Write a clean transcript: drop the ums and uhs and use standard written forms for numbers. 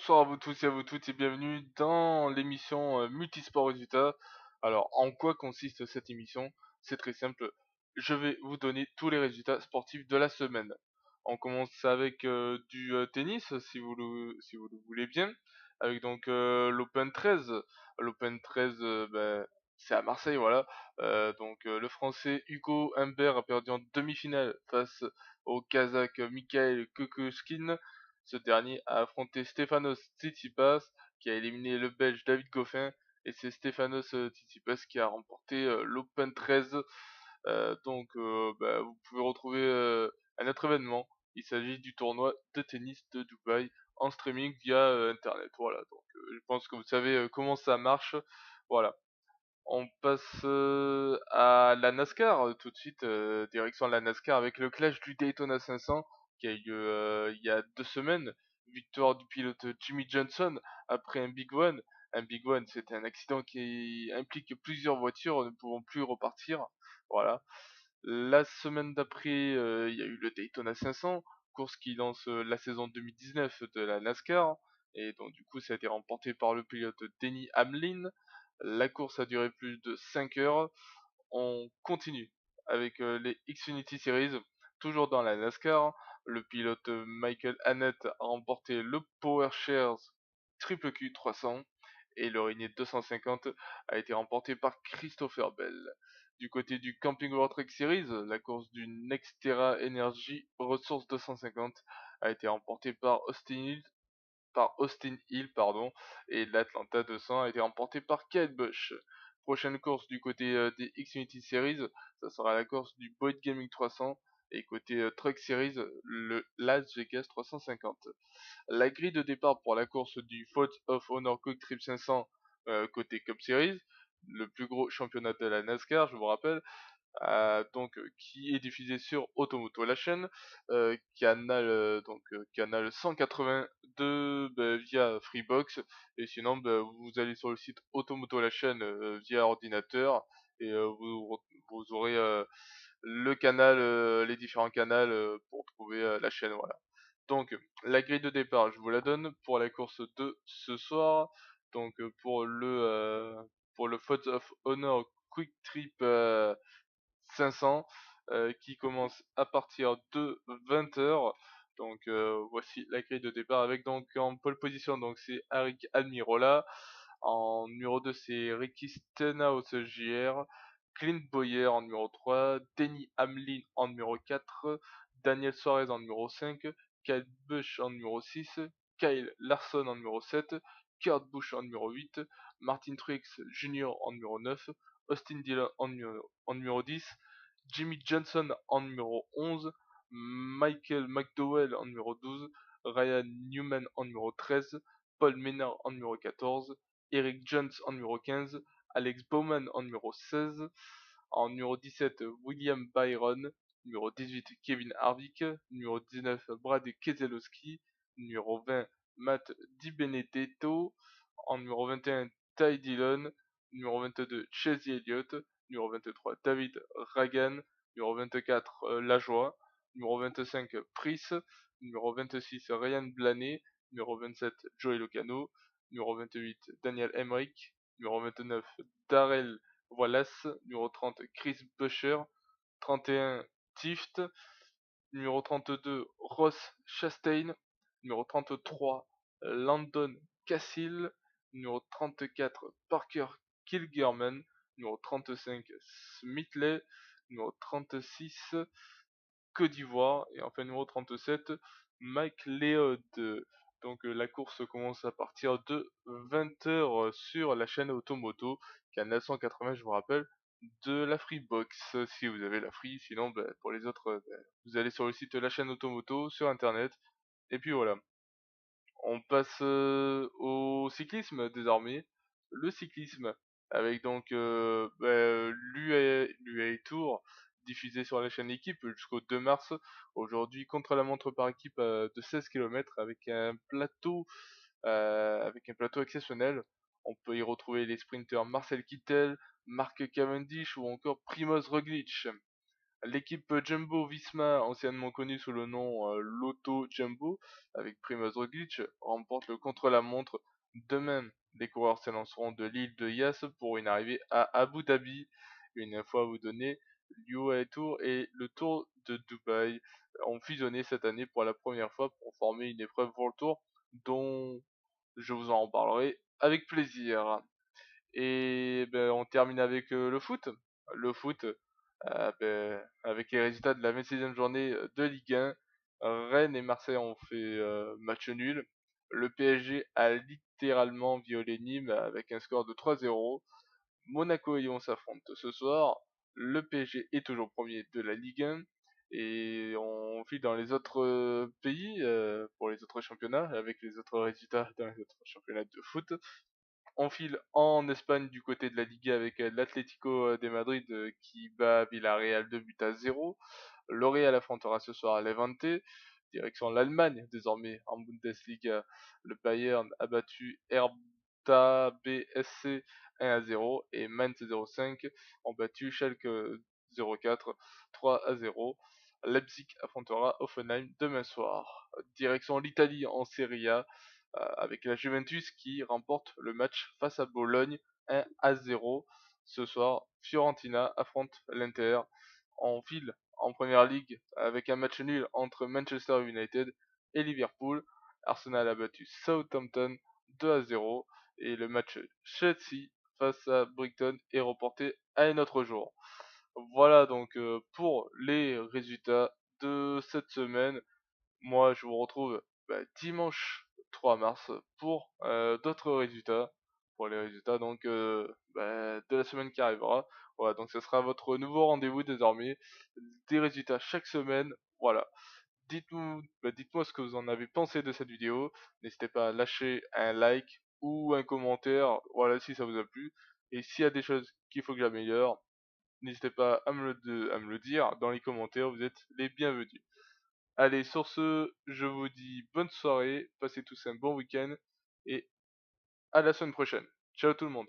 Bonsoir à vous tous et à vous toutes et bienvenue dans l'émission Multisport Résultats. Alors, en quoi consiste cette émission? C'est très simple. Je vais vous donner tous les résultats sportifs de la semaine. On commence avec du tennis, si vous le voulez bien, avec donc l'Open 13. L'Open 13, c'est à Marseille, voilà. Le Français Hugo Humbert a perdu en demi-finale face au Kazakh Mikhail Kukushkin. Ce dernier a affronté Stefanos Tsitsipas, qui a éliminé le Belge David Goffin, et c'est Stefanos Tsitsipas qui a remporté l'Open 13. Vous pouvez retrouver un autre événement. Il s'agit du tournoi de tennis de Dubaï en streaming via Internet. Voilà, je pense que vous savez comment ça marche. Voilà. On passe à la NASCAR tout de suite, direction la NASCAR avec le clash du Daytona 500 qui a eu lieu il y a 2 semaines. Victoire du pilote Jimmy Johnson après un Big One. Un Big One, c'était un accident qui implique plusieurs voitures ne pouvant plus repartir. Voilà. La semaine d'après, il y a eu le Daytona 500, course qui lance la saison 2019 de la NASCAR. Et donc du coup, ça a été remporté par le pilote Denny Hamlin. La course a duré plus de 5 heures. On continue avec les Xfinity Series, toujours dans la NASCAR. Le pilote Michael Annett a remporté le PowerShares Triple Q 300 et le Régnier 250 a été remporté par Christopher Bell. Du côté du Camping World Truck Series, la course du Nextera Energy Resource 250 a été remportée par Austin Hill, pardon, et l'Atlanta 200 a été remporté par Kyle Busch. Prochaine course du côté des Xfinity Series, ça sera la course du Boyd Gaming 300 et côté Truck Series, le Las Vegas 350. La grille de départ pour la course du Fault of Honor Quick Trip 500 côté Cup Series, le plus gros championnat de la NASCAR, je vous rappelle, qui est diffusé sur Automoto la chaîne, canal 182 via Freebox, et sinon vous allez sur le site Automoto la chaîne via ordinateur et vous aurez le canal, les différents canaux pour trouver la chaîne, voilà. Donc la grille de départ, je vous la donne pour la course de ce soir. Donc pour le Fault of Honor Quick Trip 500 qui commence à partir de 20 heures. Voici la grille de départ avec donc en pole position donc c'est Eric Almirola, en numéro 2 c'est Ricky Stenhouse JR, Clint Boyer en numéro 3, Denny Hamlin en numéro 4, Daniel Suarez en numéro 5, Kyle Busch en numéro 6, Kyle Larson en numéro 7, Kurt Busch en numéro 8, Martin Truex Jr. en numéro 9, Austin Dillon en numéro 10, Jimmy Johnson en numéro 11, Michael McDowell en numéro 12, Ryan Newman en numéro 13, Paul Menard en numéro 14, Eric Jones en numéro 15, Alex Bowman en numéro 16, en numéro 17 William Byron, numéro 18 Kevin Harvick, numéro 19 Brad Keselowski, numéro 20 Matt DiBenedetto, en numéro 21 Ty Dillon, numéro 22 Chase Elliott, numéro 23 David Ragan, numéro 24 Lajoie, numéro 25 Price, numéro 26 Ryan Blaney, numéro 27 Joey Logano, numéro 28 Daniel Emmerich, numéro 29 Darrell Wallace, numéro 30 Chris Buescher, 31 Tift, numéro 32 Ross Chastain, numéro 33 Landon Cassil, numéro 34 Parker Kilgerman, numéro 35 Smithley, numéro 36 Côte d'Ivoire et enfin numéro 37 Mike Leod. La course commence à partir de 20 heures sur la chaîne Automoto, canal 180 je vous rappelle, de la Freebox si vous avez la Free, sinon pour les autres vous allez sur le site de la chaîne Automoto sur internet et puis voilà. On passe au cyclisme désormais. Le cyclisme avec donc l'UAE Tour diffusé sur la chaîne Équipe jusqu'au 2 mars. Aujourd'hui, contre-la-montre par équipe de 16 km avec un plateau exceptionnel. On peut y retrouver les sprinteurs Marcel Kittel, Mark Cavendish ou encore Primoz Roglic. L'équipe Jumbo-Visma, anciennement connue sous le nom Lotto Jumbo, avec Primoz Roglic, remporte le contre-la-montre. De même, les coureurs s'élanceront de l'île de Yas pour une arrivée à Abu Dhabi. Une fois à vous donner, l'UAE Tour et le Tour de Dubaï ont fusionné cette année pour la première fois pour former une épreuve World Tour dont je vous en reparlerai avec plaisir. Et ben, on termine avec le foot. Le foot, avec les résultats de la 26e journée de Ligue 1, Rennes et Marseille ont fait match nul. Le PSG a littéralement violé Nîmes avec un score de 3-0. Monaco et Lyon s'affrontent ce soir. Le PSG est toujours premier de la Ligue 1. Et on file dans les autres pays pour les autres championnats avec les autres résultats dans les autres championnats de foot. On file en Espagne du côté de la Liga avec l'Atlético de Madrid qui bat Villarreal 2-0. Le Real affrontera ce soir Levante. Direction l'Allemagne désormais en Bundesliga. Le Bayern a battu Hertha BSC 1-0 et Mainz 05 ont battu Schalke 04 3-0. Leipzig affrontera Hoffenheim demain soir. Direction l'Italie en Serie A avec la Juventus qui remporte le match face à Bologne 1-0. Ce soir, Fiorentina affronte l'Inter en file en première ligue avec un match nul entre Manchester United et Liverpool. Arsenal a battu Southampton 2-0 et le match Chelsea face à Brighton est reporté à un autre jour. Voilà donc pour les résultats de cette semaine. Moi, je vous retrouve dimanche 3 mars pour d'autres résultats, pour les résultats donc de la semaine qui arrivera. Voilà, donc ce sera votre nouveau rendez-vous désormais, des résultats chaque semaine. Voilà, dites-moi ce que vous en avez pensé de cette vidéo. N'hésitez pas à lâcher un like ou un commentaire, voilà, si ça vous a plu. Et s'il y a des choses qu'il faut que j'améliore, n'hésitez pas à me le dire dans les commentaires, vous êtes les bienvenus. Allez, sur ce, je vous dis bonne soirée, passez tous un bon week-end et à la semaine prochaine. Ciao tout le monde.